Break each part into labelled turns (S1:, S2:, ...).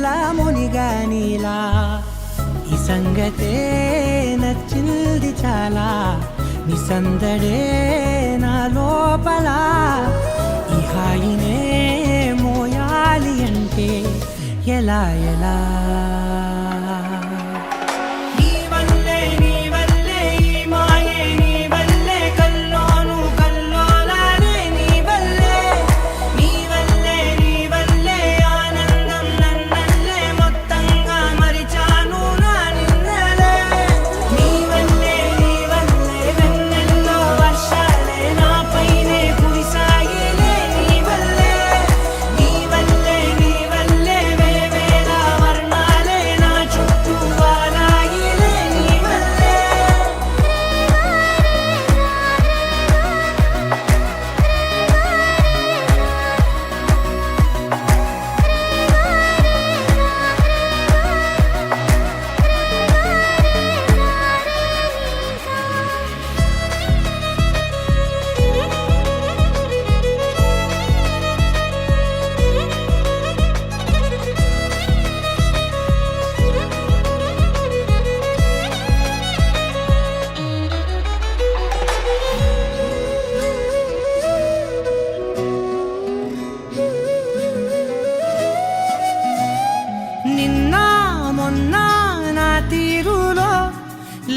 S1: నీడల్లా మునిగా నీలా ఈ సంగతే నచ్చింది చాలా నీ సందడే నా లోపల ఈ హాయినే మోయాలి అంటే ఎలా ఎలా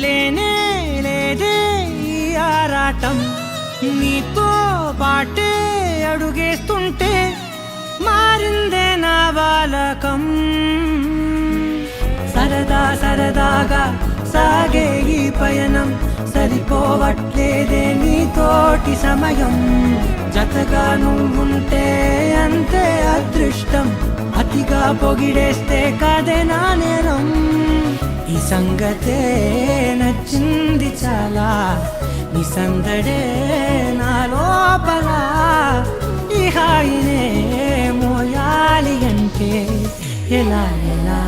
S1: లేనే లేదే ఈ ఆరాటం నీతో పాటే అడుగేస్తుంటే మారిందే నా బాలకం సరదా సరదాగా సాగే ఈ పయనం సరిపోవట్లేదే నీతోటి సమయం జతగా నువ్వుంటే అంతే అదృష్టం అతిగా పొగిడేస్తే కాదే నా నేరం ఈ సంగతే నచ్చింది చాలా నీ సందడే నా లోపల ఈ హాయినే మోయాలి అంటే ఎలా ఎలా